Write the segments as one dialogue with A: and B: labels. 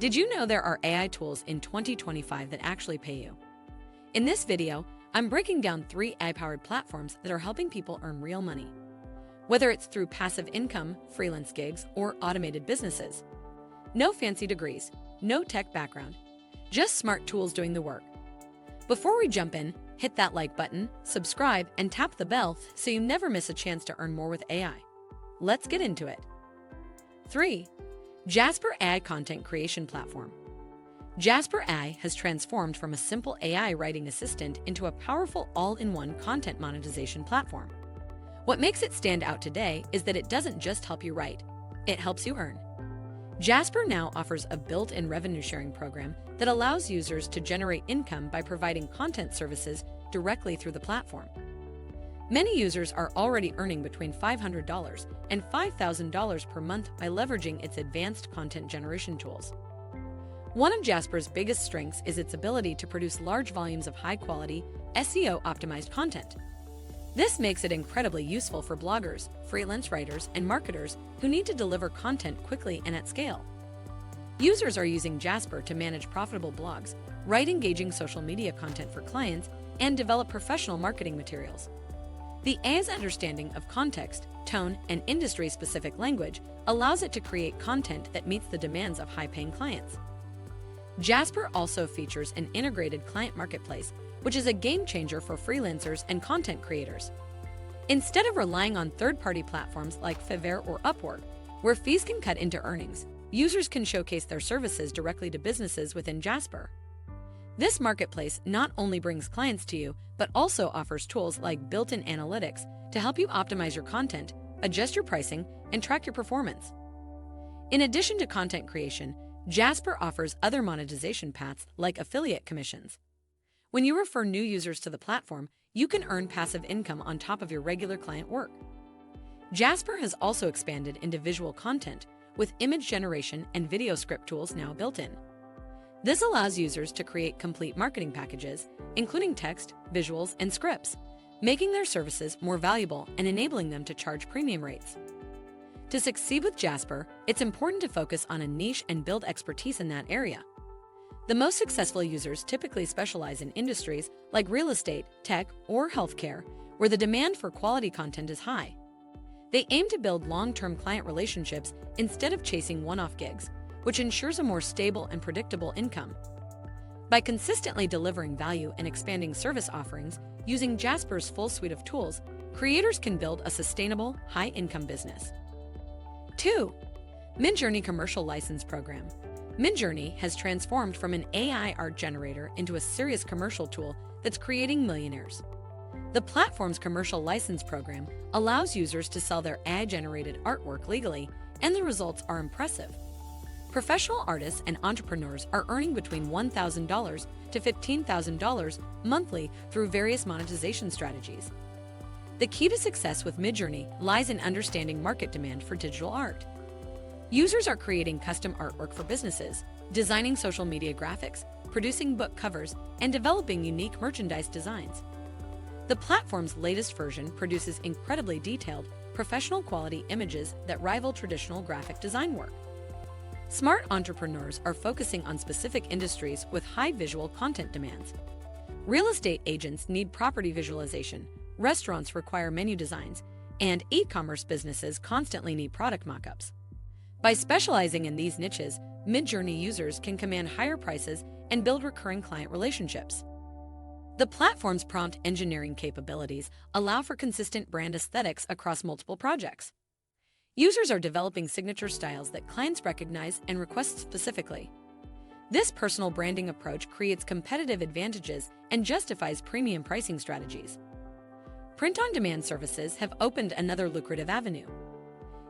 A: Did you know there are AI tools in 2025 that actually pay you? In this video, I'm breaking down 3 AI-powered platforms that are helping people earn real money. Whether it's through passive income, freelance gigs, or automated businesses. No fancy degrees, no tech background, just smart tools doing the work. Before we jump in, hit that like button, subscribe, and tap the bell so you never miss a chance to earn more with AI. Let's get into it. 3. Jasper AI Content Creation Platform. Jasper AI has transformed from a simple AI writing assistant into a powerful all-in-one content monetization platform. What makes it stand out today is that it doesn't just help you write, it helps you earn. Jasper now offers a built-in revenue-sharing program that allows users to generate income by providing content services directly through the platform. Many users are already earning between $500 and $5,000 per month by leveraging its advanced content generation tools. One of Jasper's biggest strengths is its ability to produce large volumes of high-quality, SEO-optimized content. This makes it incredibly useful for bloggers, freelance writers, and marketers who need to deliver content quickly and at scale. Users are using Jasper to manage profitable blogs, write engaging social media content for clients, and develop professional marketing materials. The AI's understanding of context, tone, and industry-specific language allows it to create content that meets the demands of high-paying clients. Jasper also features an integrated client marketplace, which is a game-changer for freelancers and content creators. Instead of relying on third-party platforms like Fiverr or Upwork, where fees can cut into earnings, users can showcase their services directly to businesses within Jasper. This marketplace not only brings clients to you, but also offers tools like built-in analytics to help you optimize your content, adjust your pricing, and track your performance. In addition to content creation, Jasper offers other monetization paths like affiliate commissions. When you refer new users to the platform, you can earn passive income on top of your regular client work. Jasper has also expanded into visual content, with image generation and video script tools now built in. This allows users to create complete marketing packages, including text, visuals, and scripts, making their services more valuable and enabling them to charge premium rates. To succeed with Jasper, it's important to focus on a niche and build expertise in that area. The most successful users typically specialize in industries like real estate, tech, or healthcare, where the demand for quality content is high. They aim to build long-term client relationships instead of chasing one-off gigs, which ensures a more stable and predictable income. By consistently delivering value and expanding service offerings using Jasper's full suite of tools, creators can build a sustainable, high-income business. 2. Midjourney Commercial License Program. Midjourney has transformed from an AI art generator into a serious commercial tool that's creating millionaires. The platform's commercial license program allows users to sell their AI-generated artwork legally, and the results are impressive. Professional artists and entrepreneurs are earning between $1,000 to $15,000 monthly through various monetization strategies. The key to success with Midjourney lies in understanding market demand for digital art. Users are creating custom artwork for businesses, designing social media graphics, producing book covers, and developing unique merchandise designs. The platform's latest version produces incredibly detailed, professional-quality images that rival traditional graphic design work. Smart entrepreneurs are focusing on specific industries with high visual content demands. Real estate agents need property visualization, restaurants require menu designs, and e-commerce businesses constantly need product mockups. By specializing in these niches, Midjourney users can command higher prices and build recurring client relationships. The platform's prompt engineering capabilities allow for consistent brand aesthetics across multiple projects. Users are developing signature styles that clients recognize and request specifically. This personal branding approach creates competitive advantages and justifies premium pricing strategies. Print-on-demand services have opened another lucrative avenue.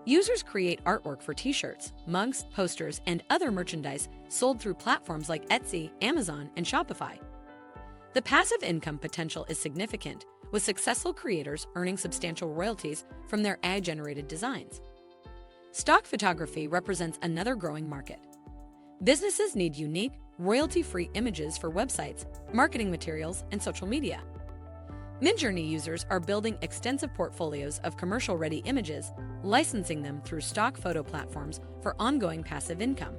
A: Users create artwork for t-shirts, mugs, posters, and other merchandise sold through platforms like Etsy, Amazon, and Shopify. The passive income potential is significant, with successful creators earning substantial royalties from their AI-generated designs. Stock photography represents another growing market. Businesses need unique, royalty-free images for websites, marketing materials, and social media. Midjourney users are building extensive portfolios of commercial-ready images, licensing them through stock photo platforms for ongoing passive income.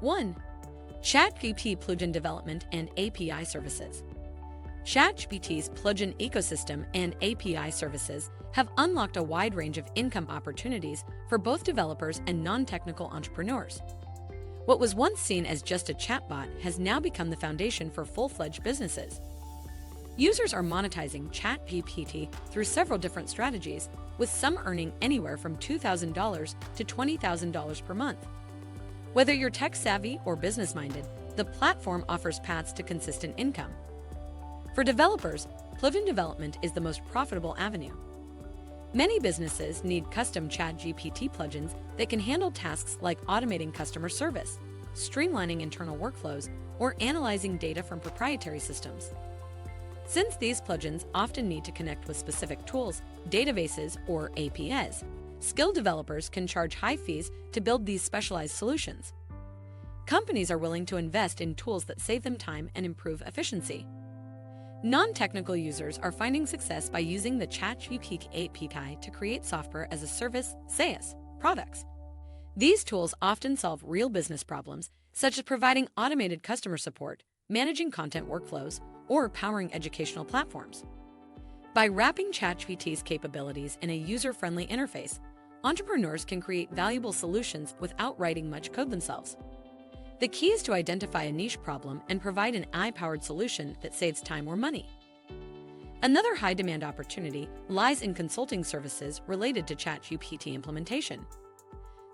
A: 1. ChatGPT plugin development and API services. ChatGPT's plugin ecosystem and API services have unlocked a wide range of income opportunities for both developers and non-technical entrepreneurs. What was once seen as just a chatbot has now become the foundation for full-fledged businesses. Users are monetizing ChatGPT through several different strategies, with some earning anywhere from $2,000 to $20,000 per month. Whether you're tech-savvy or business-minded, the platform offers paths to consistent income. For developers, plugin development is the most profitable avenue. Many businesses need custom ChatGPT plugins that can handle tasks like automating customer service, streamlining internal workflows, or analyzing data from proprietary systems. Since these plugins often need to connect with specific tools, databases, or APIs, skilled developers can charge high fees to build these specialized solutions. Companies are willing to invest in tools that save them time and improve efficiency. Non-technical users are finding success by using the ChatGPT API to create software as a service (SaaS) products. These tools often solve real business problems, such as providing automated customer support, managing content workflows, or powering educational platforms. By wrapping ChatGPT's capabilities in a user-friendly interface, entrepreneurs can create valuable solutions without writing much code themselves. The key is to identify a niche problem and provide an AI-powered solution that saves time or money. Another high-demand opportunity lies in consulting services related to ChatGPT implementation.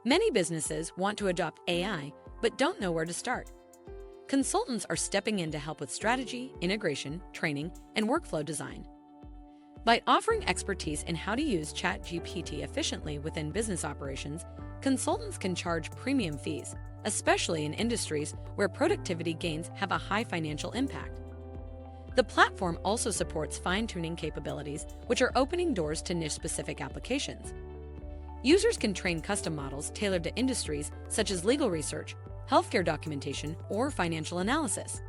A: Many businesses want to adopt AI but don't know where to start. Consultants are stepping in to help with strategy, integration, training, and workflow design. By offering expertise in how to use ChatGPT efficiently within business operations, consultants can charge premium fees, especially in industries where productivity gains have a high financial impact. The platform also supports fine-tuning capabilities, which are opening doors to niche-specific applications. Users can train custom models tailored to industries such as legal research, healthcare documentation, or financial analysis.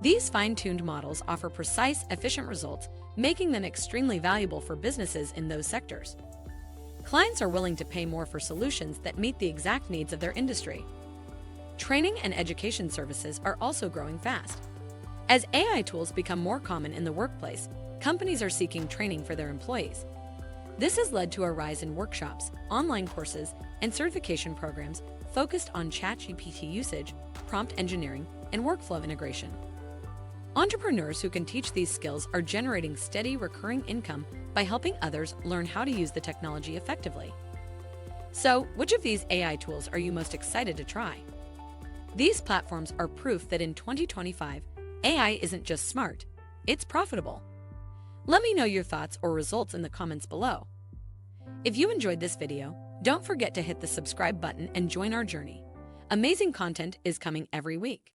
A: These fine-tuned models offer precise, efficient results, making them extremely valuable for businesses in those sectors. Clients are willing to pay more for solutions that meet the exact needs of their industry. Training and education services are also growing fast. As AI tools become more common in the workplace, companies are seeking training for their employees. This has led to a rise in workshops, online courses, and certification programs focused on ChatGPT usage, prompt engineering, and workflow integration. Entrepreneurs who can teach these skills are generating steady, recurring income by helping others learn how to use the technology effectively. So, which of these AI tools are you most excited to try? These platforms are proof that in 2025, AI isn't just smart, it's profitable. Let me know your thoughts or results in the comments below. If you enjoyed this video, don't forget to hit the subscribe button and join our journey. Amazing content is coming every week.